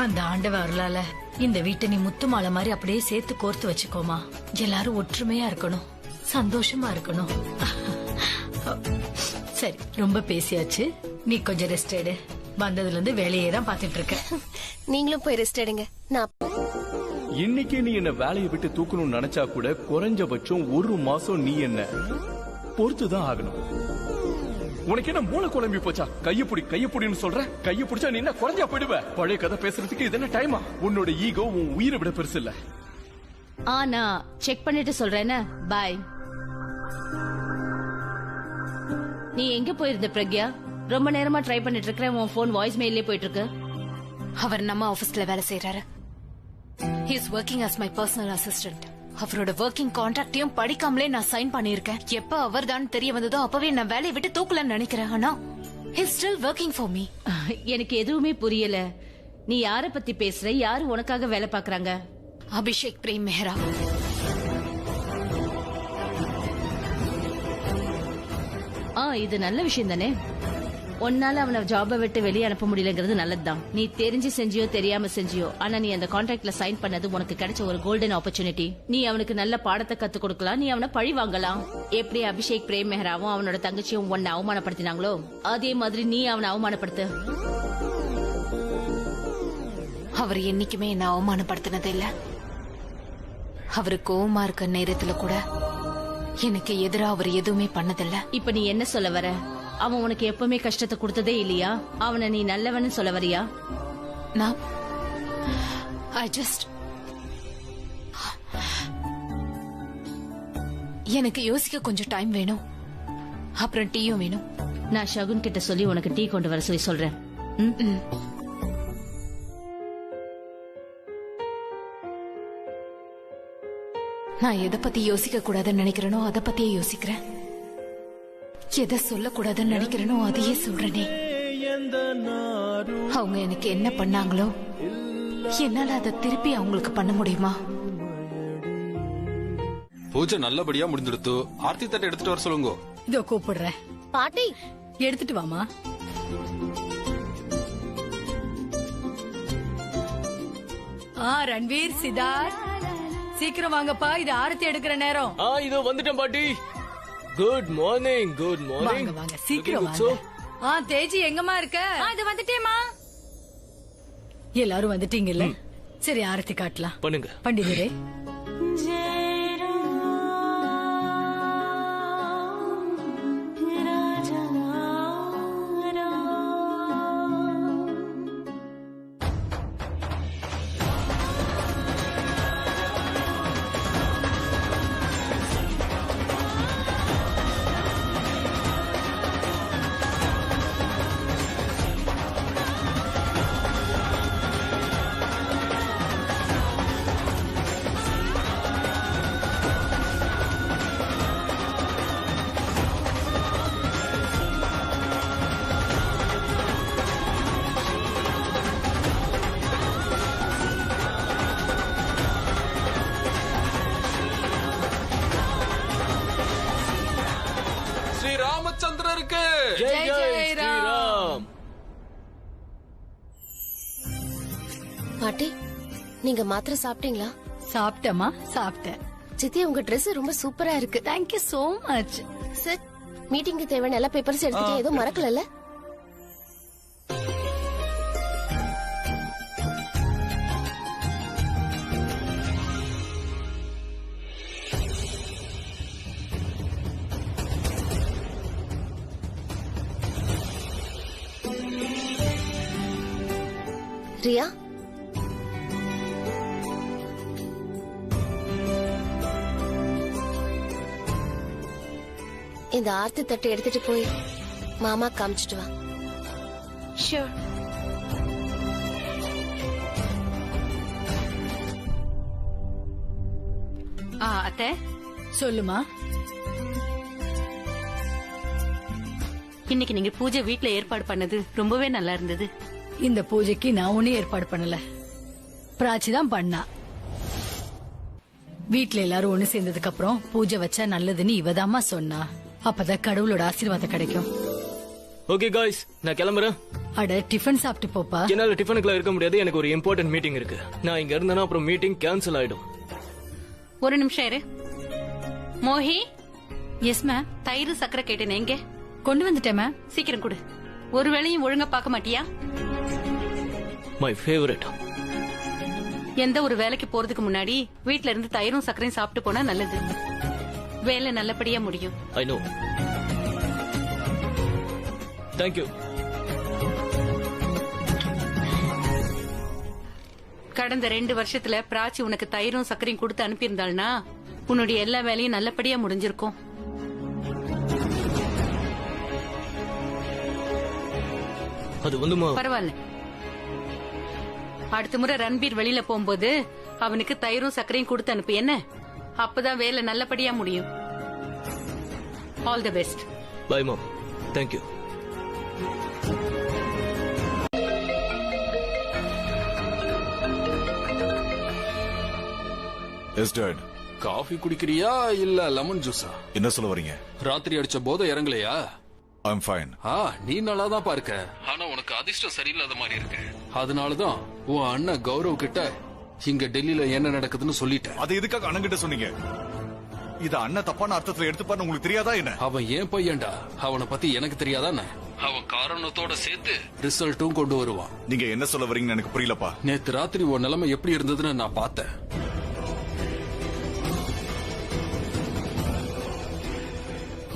அந்த ஆண்டவ அருளால இந்த வீட்டை நீ முத்து மாலை மாதிரி அப்படியே சேர்த்து கோர்த்து வச்சுக்கோமா. எல்லாரும் ஒற்றுமையா இருக்கணும், சந்தோஷமா இருக்கணும். சரி, ரொம்ப பேசியாச்சு, நீ கொஞ்சம் ரெஸ்ட் எடு. வந்ததுல இருந்து வேலையே தான் பாத்துட்டு இருக்க. நீங்களும் போய் ரெஸ்ட் எடுங்க. நான் இன்னைக்கு நீ என்ன வேலையை விட்டு தூக்கணும்னு நினைச்சா கூட குறைஞ்சபட்சம் 1 மாசம் நீ என்ன பொறுத்துதான் ஆகணும். உனக்கு என்ன மூளை குழம்பி போச்சா? கையப்புடின்னு சொல்ற, கைய பிடிச்சா நீ என்ன குறைஞ்சா போயிடுவ? பழைய கதை பேசுறதுக்கு இது என்ன டைமா? உன்னோட ஈகோ உன் உயிரை விட பெருசு இல்ல. நான் செக் பண்ணிட்டு சொல்றேன். பாய். நீ எங்க போயிருந்த பிரக்யா? ரொம்ப நேரமா ட்ரை பண்ணிட்டு இருக்கிற, உன் போன் வாய்ஸ் மெயிலே போயிட்டு இருக்கு. அவர் நம்ம ஆபீஸ்ல வேலை செய்யறாரு. He is working as my personal assistant. அவரோட ஒர்க்கிங் கான்ட்ராக்டையும் படிக்காமலே நான் சைன் பண்ணிருக்கேன். எப்ப அவர் தான் தெரிய வந்ததோ அப்பவே நான் வேலையை விட்டு தூக்கலன்னு நினைக்கிறேன். ஆனா he is still working for me. எனக்கு எதுவுமே புரியல. நீ யார பத்தி பேசுற? யாரு உனக்காக வேலை பாக்குறாங்க? அபிஷேக் பிரேம் மெஹ்ரா. இது நல்ல விஷயம் தானே. ஒன்னால அவனை ஜாபை விட்டு வெளியே அனுப்ப முடியலங்கிறது நல்லதுதான். நீ தெரிஞ்சு செஞ்சியோ தெரியாம செஞ்சியோ, ஆனா நீ அந்த கான்ட்ராக்ட்ல சைன் பண்ணது உனக்கு கிடைச்ச ஒரு கோல்டன் ஆப்பர்ச்சுனிட்டி. நீ அவனுக்கு நல்ல பாடத்தை கத்து கொடுக்கலாம், நீ அவனை பழி வாங்கலாம். எப்படி அபிஷேக் பிரேம் மெஹ்ராவும் அவனோட தங்கச்சியும் உன்னை அவமானப்படுத்தினாங்களோ அதே மாதிரி நீ அவனை அவமானப்படுத்து. அவர் என்னைக்குமே என்ன அவமானப்படுத்தினது இல்ல. அவரு கோவமா இருக்க நேரத்துல கூட எனக்கு எதிரா அவர் எதுவுமே பண்ணதில்ல. இப்ப நீ என்ன சொல்ல வர? அவன் உனக்கு எப்பவுமே கஷ்டத்தை கொடுத்ததே இல்லையா? அவனை நீ நல்லவன்னு சொல்ல வரியா? நான் எனக்கு யோசிக்க கொஞ்சம் டைம் வேணும், அப்புறம் டீயும் வேணும். நான் ஷகுன் கிட்ட சொல்லி உனக்கு டீ கொண்டு வர சொல்லி சொல்றேன். நான் எதை பத்தி யோசிக்க கூடாதுன்னு நினைக்கிறேனோ அதை பத்தியே யோசிக்கிறேன். எதை சொல்லக்கூடாதுன்னு நினைக்கிறேனோ அதையே சொல்றேனே. அவங்க எனக்கு என்ன பண்ணாங்களோ என்னால அதை திருப்பி அவங்களுக்கு பண்ண முடியுமா? பூஜை நல்லபடியா முடிஞ்சிடுத்து. ஆர்த்தி தட்டை எடுத்துட்டு வர சொல்லுங்க. இதோ கூப்பிடுறேன். பாட்டி எடுத்துட்டு வாமா. ரன்வீர், சித்தார்த், சீக்கிரம் வாங்கப்பா, இது ஆரத்தி எடுக்கிற நேரம். இதோ வந்துட்டேன் பாட்டி. Good morning. குட் வாங்க மார்னிங். வாங்க, சீக்கிரம் வாங்க. தேஜி எங்கம்மா இருக்க? இது வந்துட்டேமா. எல்லாரும் வந்துட்டீங்கல்ல? சரி, ஆரத்தி காட்டலாம். பண்ணுங்க பண்டிதரே. ஸ்ரீராமச்சந்திரருக்கு ஜெய் ஜெய் ஸ்ரீராம். பாட்டி நீங்க மாத்திரை சாப்பிட்டீங்களா? சாப்பிட்டமா, சாப்பிட்டேன். சித்தி உங்க Dress ரொம்ப சூப்பரா இருக்கு. Thank you so much. சார், மீட்டிங்க்கு தேவையான எல்லா பேப்பர்ஸ் எடுத்துட்டேன். ஏதோ மறக்கல? ரியா, இந்த ஆர்த்தி தட்டை எடுத்துட்டு போய் மாமா காமிச்சிட்டு வா. ஷூர். அத்தை சொல்லுமா. இன்னைக்கு நீங்க பூஜை வீட்ல ஏற்பாடு பண்ணது ரொம்பவே நல்லா இருந்தது. இந்த பூஜைக்கு நான் ஒன்னும் ஏற்பாடு பண்ணல, பிராச்சி தான் பண்ணா. வீட்ல எல்லாரும் ஒண்ணு சேர்ந்ததுக்கு அப்புறம் பூஜை வச்சா நல்லதுன்னு இவதாமா சொன்னா. அப்பதான் கடவுளோட ஆசீர்வாதம் கிடைக்கும். ஓகே காய்ஸ், நான் கிளம்புறேன். அட, டிஃபன் சாப்பிட்டு போப்பா. என்னால டிஃபனுக்குலாம் இருக்க முடியாது, எனக்கு ஒரு இம்பார்ட்டன்ட் மீட்டிங் இருக்கு. நான் இங்க இருந்தேன்னா அப்புறம் மீட்டிங் கேன்சல் ஆயிடும். ஒரு நிமிஷம் இரு. Mohi, yes ma'am. தயிர் சக்கரை கேட்டேன், எங்க? கொண்டு வந்துட்டேன் மேம். சீக்கிரம் கொடு. ஒரு வேளையும் ஒழுங்கா பார்க்க மாட்டியா? My favourite. எந்த ஒரு வேலைக்கு போறதுக்கு முன்னாடி வீட்ல இருந்து தயிரும் சக்கரையும் சாப்பிட்டு போனா நல்லது. வேலை நல்லபடியா முடியும். I know. Thank you. கடந்த 2 வருஷத்துல பிராச்சி உனக்கு தயிரும் சக்கரையும் கொடுத்து அனுப்பியிருந்தாள்னா உன்னுடைய எல்லா வேலையும் நல்லபடியா முடிஞ்சிருக்கும். அது வந்துமா? பரவாயில்ல. அடுத்த முறை ரன்பீர் வெளியில போகும்போது அவனுக்கு தயிரும் சக்கரையும் கொடுத்து அனுப்பு, என்ன? அப்பதான் வேலை நல்லபடியா முடியும். All the best. Bye mom. Thank you. Yes dad. Coffee குடிக்கிறியா இல்ல லெமன் ஜூஸா? என்ன சொல்ல வரீங்க? ராத்திரி அடிச்ச போதை இறங்கலையா? I'm fine. நீ நல்லா தான் பாருக்க. ஆனா உனக்கு அதிர்ஷ்டம் சரியில்லாத மாதிரி இருக்கு. அதனாலதான் உன் அண்ணன் கௌரவ் கிட்ட இங்க டெல்லியில என்ன நடக்குதுன்னு சொல்லிட்டேன். அது எதுக்காக அண்ணன் கிட்ட சொன்னீங்க? இத அண்ணன் தப்பான அர்த்தத்துல எடுத்துப்பான்னு உங்களுக்கு தெரியாதா என்ன? அவன் ஏன் பையன்டா, அவனை பத்தி எனக்கு தெரியாதானே? அவன் காரணத்தோட சேர்த்து ரிசல்ட்டும் கொண்டு வருவான். நீங்க என்ன சொல்ல வரீங்கன்னு எனக்கு புரியலப்பா. நேத்து ராத்திரி உன் நிலைமை எப்படி இருந்ததுன்னு நான் பார்த்தேன்.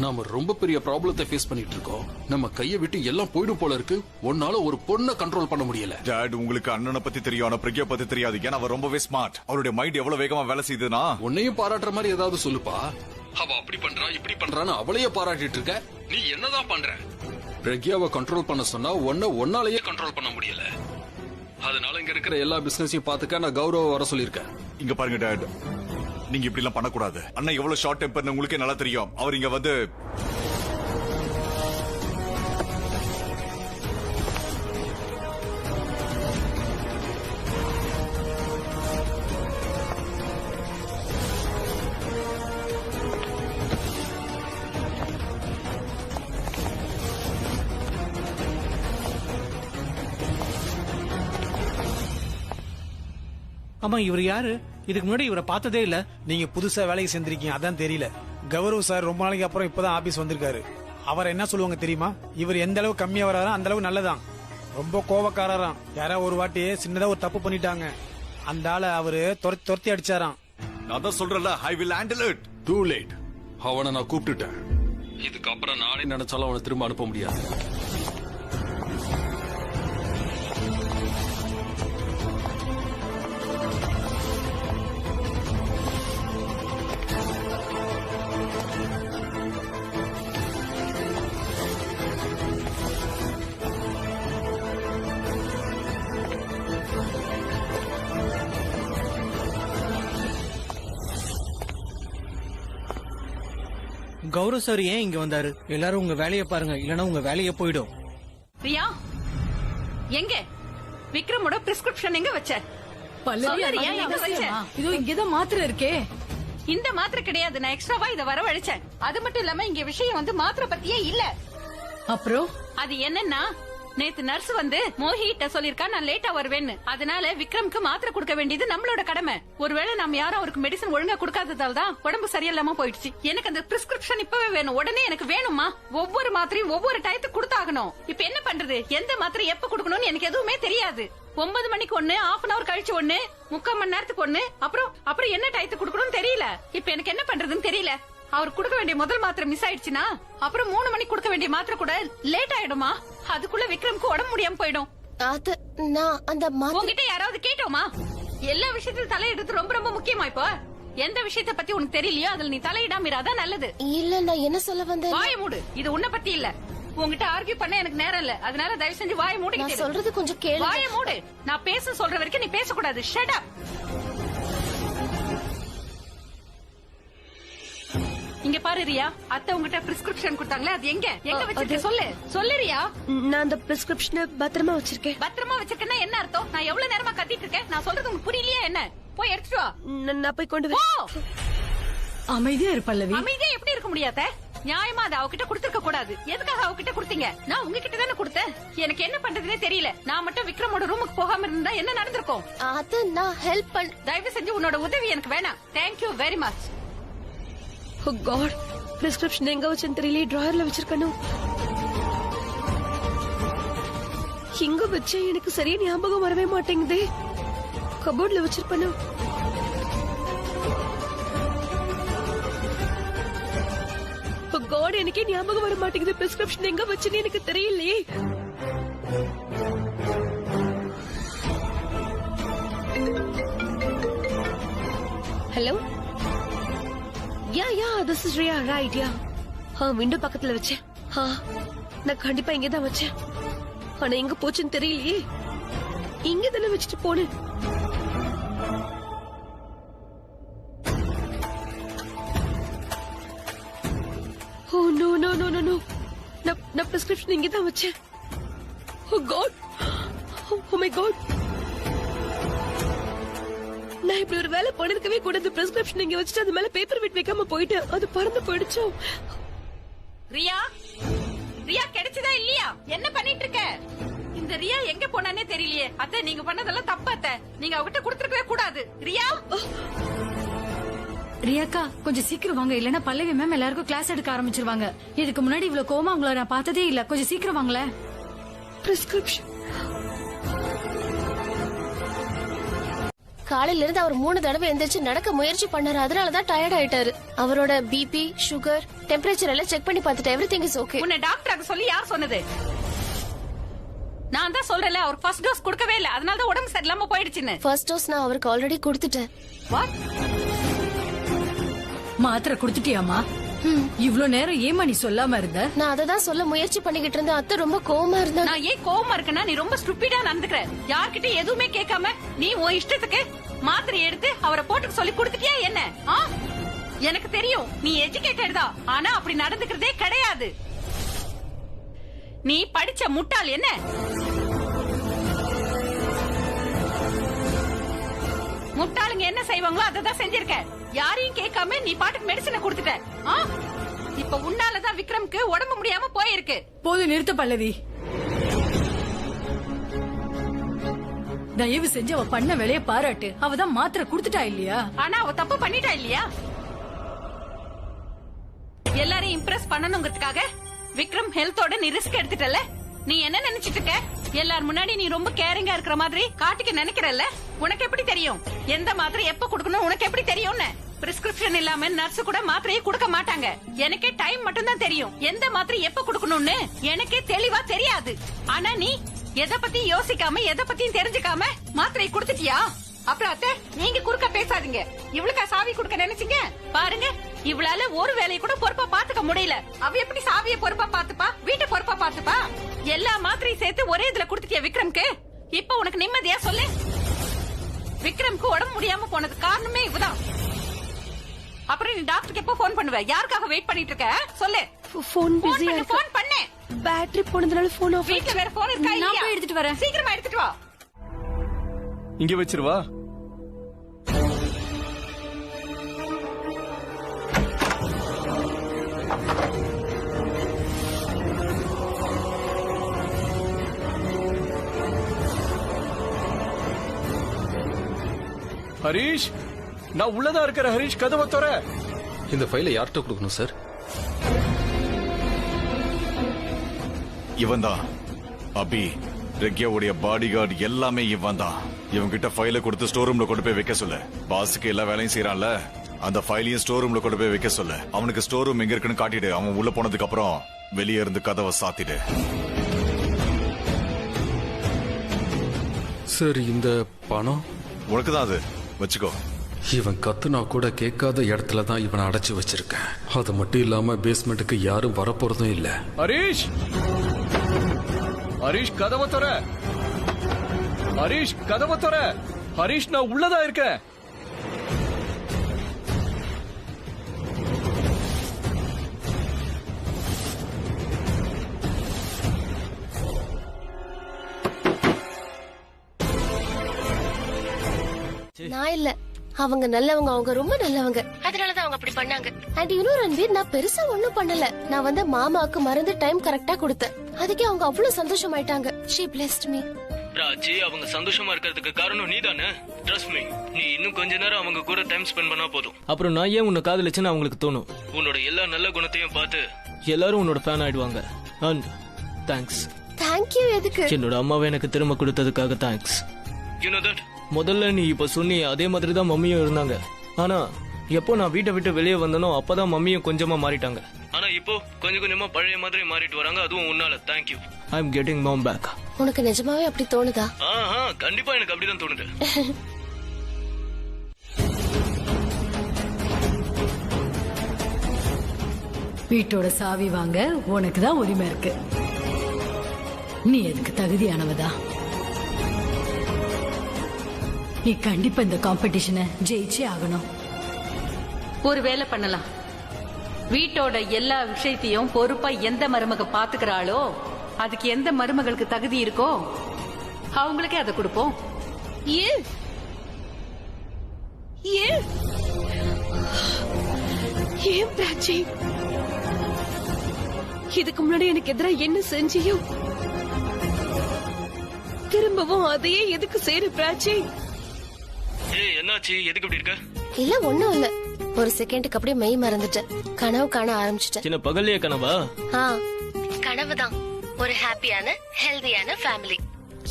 நாம ரொம்ப பெரிய ப்ராப்ளத்தை ஃபேஸ் பண்ணிட்டு இருக்கோம். நம்ம கையை விட்டு எல்லாம் போயிடும் போல இருக்கு. உன்னால ஒரு பொண்ணை கண்ட்ரோல் பண்ண முடியல. டாட், உங்களுக்கு அண்ணனை பத்தி தெரியும், ஆனா பிரக்யா பத்தி தெரியாது. ஏன்னா அவர் ரொம்பவே ஸ்மார்ட். அவருடைய மைண்ட் எவ்வளவு வேகமா வேலை செய்யுதுன்னா. உன்னையும் பாராட்டுற மாதிரி ஏதாவது சொல்லுப்பா. அவ அப்படி பண்றா இப்படி பண்றான்னு அவளையே பாராட்டிட்டு இருக்க. நீ என்னதான் பண்ற? பிரக்யாவை கண்ட்ரோல் பண்ண சொன்னா ஒன்னாலேயே கண்ட்ரோல் பண்ண முடியல. அதனால இங்க இருக்கிற எல்லா பிசினஸையும் பாத்துக்க நான் கௌரவ வர சொல்லிருக்கேன். இங்க பாருங்க டாட், நீங்க இப்படி எல்லாம் பண்ணக்கூடாது. அண்ணன் எவ்வளவு ஷார்ட் டெம்பர்னு உங்களுக்கே நல்லா தெரியும். அவர் இங்க வந்து ஆமா இவர் யாரு? இதுக்கு முன்னாடி இவரை பார்த்ததே இல்ல. நீங்க புதுசா வேலைக்கு சேர்ந்திருக்கீங்க, அதான் தெரியல. கௌரவ் சார் ரொம்ப நாளைக்கு அப்புறம் இப்பதான் ஆபீஸ் வந்திருக்காரு. அவர் என்ன சொல்லுவாங்க தெரியுமா? இவர் எந்த அளவு கம்மியா வராரோ அந்த அளவு நல்லதான். ரொம்ப கோவக்காரராம். யாரோ ஒரு வாட்டி சின்னதா ஒரு தப்பு பண்ணிட்டாங்க, அந்த ஆளை அவரு துரத்தி அடிச்சாராம். நான் தான் சொல்றேன்ல, I will handle it. Too late. அவனை நான் கூப்பிட்டுட்டேன். இதுக்கப்புறம் நானே நினைச்சாலும் அவனை திரும்ப அனுப்ப முடியாது. கௌரவ் சார் ஏன் இங்க வந்தாரு? எல்லாரும் உங்க வேலையை பாருங்க, இல்லனா உங்க வேலையே போயிடும். ரியா, எங்க விக்ரமோட பிரிஸ்கிரிப்ஷன் எங்க வச்ச? இதோ இங்கதான் மாத்திரை இருக்கே. இந்த மாத்திரை கிடையாது, நான் எக்ஸ்ட்ராவா இத வரவழைச்சேன். அது மட்டும் இல்லாம இங்க விஷயம் வந்து மாத்திரை பத்தியே இல்ல. அப்புறம் அது என்னன்னா, நேத்து நர்ஸ் வந்து மோஹிட்ட சொல்லிருக்கா நான் லேட்டா வருவேன்னு. அதனால விக்ரம்க்கு மாத்திரை கொடுக்க வேண்டியது நம்மளோட கடமை. ஒருவேளை நம்ம யாரும் அவருக்கு மெடிசன் ஒழுங்கா கொடுக்காததால தான் உடம்பு சரியில்லாம போயிடுச்சு. எனக்கு அந்த பிரிஸ்கிரிப்ஷன் இப்பவே வேணும், உடனே எனக்கு வேணுமா? ஒவ்வொரு மாத்திரையும் ஒவ்வொரு டயத்துக்கு கொடுத்தாகணும். இப்ப என்ன பண்றது? எந்த மாத்திரை எப்ப கொடுக்கணும்னு எனக்கு எதுவுமே தெரியாது. 9 மணிக்கு ஒண்ணு, 1/2 hour கழிச்சு ஒண்ணு, 3/4 மணி நேரத்துக்கு ஒண்ணு, அப்புறம் என்ன டயத்துக்கு கொடுக்கணும்னு தெரியல. இப்ப எனக்கு என்ன பண்றதுன்னு தெரியல. அவர் கொடுக்க வேண்டிய முதல் மாத்திரை மிஸ் ஆயிடுச்சுன்னா அப்புறம் 3 மணிக்கு கொடுக்க வேண்டிய மாத்திரை கூட லேட் ஆயிடுமா? அதுக்குள்ள விக்ரம்க்கு உடம்பு முடியாம போயிடும். நான் அந்த உங்ககிட்ட யாராவது கேட்டோமா? எல்லா விஷயத்திலும் தலையிடுறது ரொம்ப ரொம்ப முக்கியமா. இப்போ எந்த விஷயத்த பத்தி உனக்கு தெரியலையோ அதுல நீ தலையிடாம இராதான் நல்லது. இல்ல, நான் என்ன சொல்ல வந்தேன்? வாய மூடு. இது உன்னை பத்தி இல்ல. உங்ககிட்ட ஆர்கியூ பண்ண எனக்கு நேரம் இல்ல. அதனால தயவு செஞ்சு வாய மூடு. நான் சொல்றது கொஞ்சம் கேளு. வாய மூடு. நான் பேச சொல்ற வரைக்கும் நீ பேசக்கூடாது. Shut up. இங்க பாரு ரியா, அத்தை உங்ககிட்ட பிரிஸ்கிரிப்ஷன் கொடுத்தாங்களே, அது எங்க வச்சிருக்க? சொல்லு ரியா. நான் அந்த பிரிஸ்கிரிப்ஷனை பத்திரமா வச்சிருக்கேன். பத்திரமா வச்சிருக்கேன்னா என்ன அர்த்தம்? நான் எவ்வளவு நேரமா கத்திட்டு இருக்கேன். நான் சொல்றது உங்களுக்கு புரியலையா என்ன? போய் எடுத்துட்டு வா. நான் போய் கொண்டு வரேன். அமைதியா இரு பல்லவி. அமைதியா எப்படி இருக்க முடியாத? நியாயமா அதை அவகிட்ட கொடுத்திருக்க கூடாது. எதுக்காக அவகிட்ட கொடுத்தீங்க? நான் உங்ககிட்ட தானே கொடுத்தேன். எனக்கு என்ன பண்றதுன்னே தெரியல. நான் மட்டும் விக்ரமோட ரூமுக்கு போகாம இருந்தா என்ன நடந்திருக்கும்? அது நான் ஹெல்ப் பண்ண. தயவு செஞ்சு உன்னோட உதவி எனக்கு வேணாம். Thank you very much. Oh God, prescription எங்க வச்சேன்னு தெரியல. டிராயர்ல வச்சிருக்கணும். எங்க வச்சே எனக்கு சரியா ஞாபகம் வரவே மாட்டேங்குதே. கபோர்ட்ல வச்சிருப்பேன். ஓ காட், எனக்கே ஞாபகம் வர மாட்டேங்குது. பிரிஸ்கிரிப்ஷன் எங்க வச்சேன்னு எனக்கு தெரியலையே. Hello. Yeah this is Riya, right. Yeah, window பக்கத்துல வச்சேன். நான் கண்டிப்பா இங்கதான் வச்சேன். ஆனா எங்க போச்சுன்னு தெரியலையே. இங்க தானே வச்சுட்டு போனேன். Oh no no no no no, நான் பிரிஸ்கிரிப்ஷன் இங்கதான் வச்சேன். Oh God, oh my God, நான் இப்படி ஒரு வேலை பண்ணிருக்கவே கூடாது. பிரிஸ்கிரிப்ஷன் இங்க வச்சுட்டு அது மேல பேப்பர் வெயிட் வைக்காம போயிட்டேன். அது பறந்து போயிடுச்சோ. ரியா, ரியா கிடைச்சதா இல்லையா? என்ன பண்ணிட்டு இருக்க? இந்த ரியா எங்க போனானே தெரியலையே. அத்தை, நீங்க பண்ணதெல்லாம் தப்பு அத்தை. நீங்க அவகிட்ட கொடுத்துருக்கவே கூடாது. ரியா, ரியாக்கா கொஞ்சம் சீக்கிரம் வாங்க, இல்லன்னா பல்லவி மேம் எல்லாருக்கும் கிளாஸ் எடுக்க ஆரம்பிச்சிருவாங்க. இதுக்கு முன்னாடி இவ்வளவு கோவமா உங்களை நான் பார்த்ததே இல்ல. கொஞ்சம் சீக்கிரம் வாங்கல. பிரிஸ்கிரிப்ஷன் காலையில இருந்து அவர் 3 தடவை எந்திரிச்சு நடக்க முயற்சி பண்ணாரு. அதனாலதான் டயர்ட் ஆயிட்டாரு. அவரோட பிபி, சுகர், டெம்பரேச்சர் எல்லாம் செக் பண்ணி பார்த்துட்டு எவ்ரிதிங் இஸ் ஓகே. உன்னை டாக்டருக்கு சொல்லி யார் சொன்னது? நான் தான் சொல்றேன்ல, அவர் ஃபர்ஸ்ட் டோஸ் கொடுக்கவே இல்ல. அதனால தான் உடம்பு சரியில்லாம போயிடுச்சுன்னு. ஃபர்ஸ்ட் டோஸ் நான் அவருக்கு ஆல்ரெடி கொடுத்துட்டேன். வாட்? மாத்திரை கொடுத்துட்டியாமா? இவ்ளோ நேரம் ஏமா நீ சொல்லாம இருந்த? நான் அததான் சொல்ல முயற்சி பண்ணிக்கிட்டு இருந்தேன். அத்தை ரொம்ப கோவமா இருந்தா. நான் ஏன் கோவமா இருக்கேன்னா, நீ ரொம்ப ஸ்டூபிடா நடந்துக்கிற. யார்கிட்ட எதுவுமே கேட்காம நீ உன் இஷ்டத்துக்கு மாத்திரை எடுத்து அவரை போட்டுக்க சொல்லி கொடுத்துட்டியா என்ன? எனக்கு தெரியும் நீ எஜுகேட்டட் தான், ஆனா அப்படி நடந்துக்கிறதே கிடையாது. நீ படிச்ச முட்டாள். என்ன முட்டாளுங்க என்ன செய்வாங்களோ அததான் செஞ்சிருக்க. யாரையும் கேட்காம நீ பாட்டுக்கு மெடிசனை கொடுத்துட்ட. இப்ப உன்னாலதான் விக்ரம்க்கு உடம்பு முடியாம போயிருக்கு. போது நிறுத்த பல்லவி. தயவு செஞ்சு அவ பண்ண வேலைய பாராட்டு. அவதான் மாத்திரை குடுத்துட்டா இல்லையா? ஆனா அவ தப்பு பண்ணிட்டா இல்லையா? எல்லாரையும் இம்ப்ரெஸ் பண்ணணுங்கிறதுக்காக விக்ரம் ஹெல்த்தோட நீ ரிஸ்க் எடுத்துட்டல. நீ என்ன நினைச்சிட்டு இருக்க? எல்லார் முன்னாடி நீ ரொம்ப கேரிங்கா இருக்கிற மாதிரி காட்டிக்க நினைக்கிறல்ல? உனக்கு எப்படி தெரியும் எந்த மாத்திரை எப்ப கொடுக்கணும்? உனக்கு எப்படி தெரியும்னு? பிரிஸ்கிரிப்ஷன் இல்லாம நர்ஸ் கூட மாத்திரையை கொடுக்க மாட்டாங்க. எனக்கே டைம் மட்டும் தான் தெரியும். எந்த மாத்திரை எப்ப கொடுக்கணும்னு எனக்கே தெளிவா தெரியாது. ஆனா நீ எதை பத்தி யோசிக்காம எதை பத்தியும் தெரிஞ்சுக்காம மாத்திரை கொடுத்துட்டியா? அப்புறம் அத்தை, நீங்க குறுக்க பேசாதீங்க. இவளுக்கா சாவி கொடுக்க நினைச்சீங்க? பாருங்க, இவளால ஒரு வேலையை கூட பொறுப்பா பாத்துக்க முடியல. அவ எப்படி சாவியை பொறுப்பா பாத்துப்பா? வீட்டை பொறுப்பா பாத்துப்பா? எல்லா மாத்திரையும் சேர்த்து ஒரே இதுல கொடுத்துட்டியா விக்ரம்க்கு? இப்ப உனக்கு நிம்மதியா சொல்லு. விக்ரம்க்கு உடம்பு முடியாம போனது காரணமே இவதான். அப்புறம் நீ டாக்டருக்கு எப்ப போன் பண்ணுவ? யாருக்காக வெயிட் பண்ணிட்டு இருக்க? சொல்லு. போன் பிஸியா பண்ணு, இருக்கு. போன் பண்ணு. பேட்டரி போனதுனால போன் ஆஃப். வீட்ல வேற போன் இருக்கா? நான் இல்லையா? போய் எடுத்துட்டு வரேன். சீக்கிரமா எடுத்துட்டு வா. இங்க வச்சிருவா. ஹரிஷ், நான் உள்ளதா இருக்கிற. ஹரிஷ், கதவை தர. இந்த ஃபைலை யார்கிட்ட கொடுக்கணும் சார்? இவன் தான் அபி, ரெக்கியாவுடைய பாடி கார்டு எல்லாமே இவன் தான். இவங்கிட்ட ஃபைலை கொடுத்து ஸ்டோர் ரூம்ல கொண்டு போய் வைக்க சொல்லு. பாஸுக்கு எல்லா வேலையும் செய்யறான்ல, அந்த ஃபைலையும் ஸ்டோர் ரூம்ல கொண்டு போய் வைக்க சொல்லு. அவனுக்கு ஸ்டோர் ரூம் எங்க இருக்குன்னு காட்டிடு. அவன் உள்ள போனதுக்கு அப்புறம் வெளியே இருந்து கதவை சாத்திடு. சார், இந்த பணம் உனக்கு தான், அது வச்சுக்கோ. இவன் கத்துனா கூட கேட்காத இடத்துல தான் இவனை அடைச்சு வச்சிருக்கேன். அது மட்டும் இல்லாம பேஸ்மெண்ட்டுக்கு யாரும் வரப்போறதும் இல்ல. ஹரிஷ், ஹரிஷ், கதவை தர. ஹரிஷ், கதவை தர. ஹரிஷ், நான் உள்ளதா இருக்கேன். நான் இல்ல, அவங்க நல்லவங்க. அவங்க ரொம்ப நல்லவங்க. அதனாலதான் அவங்க அப்படி பண்ணாங்க. அண்ட் இன்னொரு ரன்வீர், நான் பெருசா ஒண்ணும் பண்ணல. நான் வந்து மாமாவுக்கு மருந்து டைம் கரெக்டா கொடுத்தேன். அதுக்கே அவங்க அவ்வளவு சந்தோஷமாயிட்டாங்க. She blessed me. ராஜி, அவங்க சந்தோஷமா இருக்கிறதுக்கு காரணம் நீதானே. ட்ரஸ்ட் மீ, நீ இன்னும் கொஞ்ச நேரம் அவங்க கூட டைம் ஸ்பெண்ட் பண்ணா போதும். அப்புறம் நான் ஏன் உன்னை காதலிச்சுன்னு அவங்களுக்கு தோணும். உன்னோட எல்லா நல்ல குணத்தையும் பார்த்து எல்லாரும் உன்னோட ஃபேன் ஆயிடுவாங்க. And thanks. தேங்க்யூ. எதுக்கு? என்னோட அம்மாவை எனக்கு திரும்ப கொடுத்ததுக்காக தேங்க்ஸ். You know that? முதல்ல நீ இப்ப சொன்னி அதே மாதிரி தான் மம்மியும் இருந்தாங்க. ஆனா எப்போ நான் வீட்டை விட்டு வெளியே வந்தனோ அப்பதான் மம்மியும் கொஞ்சமா மாறிட்டாங்க. ஆனா இப்போ கொஞ்சம் கொஞ்சமா பழைய மாதிரி மாறிட்டு வராங்க. அதுவும் உன்னால. Thank you. I am getting mom back. உனக்கு நிஜமாவே அப்படி தோணுதா? கண்டிப்பா எனக்கு அப்படிதான் தோணுது. வீட்டோட சாவி வாங்க உனக்கு தான் உரிமை இருக்கு. நீ எதுக்கு தகுதியானவதா? நீ கண்டிப்பா இந்த காம்படிஷனை ஜெயிச்சே ஆகணும். ஒரு வேலை பண்ணலாம். வீட்டோட எல்லா விஷயத்தையும் பொறுப்பா எந்த மருமக பாத்துக்கிறாளோ, அதுக்கு எந்த மருமகளுக்கு தகுதி இருக்கோ அவங்களுக்கே அதை கொடுப்போம். ஏன்? ஏன்? ஏன் பிராச்சி? இதுக்கு முன்னாடி எனக்கு எதிராக என்ன செஞ்சியும் திரும்பவும் அதையே எதுக்கு செய்யற பிராச்சி? என்னாச்சு? எதுக்கு இப்படி இருக்க? இல்ல, ஒண்ணும் இல்ல. ஒரு செகண்டுக்கு அப்படியே மெய் மறந்துட்டேன். கனவு காண ஆரம்பிச்சிட்டேன். சின்ன பகல்லையே கனவா? கனவுதான். ஒரு ஹாப்பியான ஹெல்தியான ஃபேமிலி.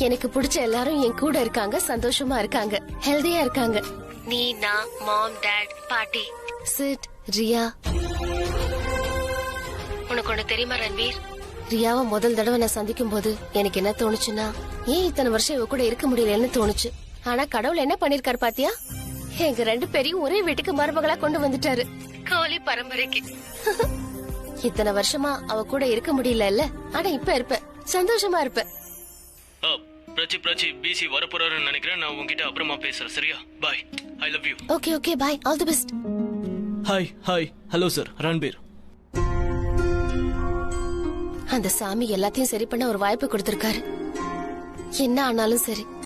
எனக்கு பிடிச்ச எல்லாரும் என் கூட இருக்காங்க, சந்தோஷமா இருக்காங்க, ஹெல்தியா இருக்காங்க. நீ, நான், மாம், டாட், பாட்டி, சிட், ரியா. உனக்கு ஒண்ணு தெரியுமா ரன்வீர்? ரியாவை முதல் தடவை நான் சந்திக்கும் போது எனக்கு என்ன தோணுச்சுன்னா, ஏன் இத்தனை வருஷம் இவ கூட இருக்க முடியலன்னு தோணுச்சு. ஆனா கடவுள் என்ன பண்ணிருக்காரு பாத்தியா? எங்க ரெண்டு பேரையும் ஒரே வீட்டுக்கு மருமகளா கொண்டு வந்துட்டாரு. கோலி பரம்பரைக்கு. இத்தனை வருஷமா அவ கூட இருக்க முடியல. ஆனா இப்ப இருப்ப, சந்தோஷமா இருப்ப. பிரச்சி பிசி வரப்போறாருன்னு நினைக்கிறேன். நான் உங்ககிட்ட அப்புறமா பேசுறேன். சரியா? Bye. I love you. Okay, bye. All the best. Hi. Hello sir, Ranbir. அந்த சாமி எல்லாத்தையும் சரி பண்ண ஒரு வாய்ப்பு கொடுத்திருக்காரு. என்ன ஆனாலும் சரி.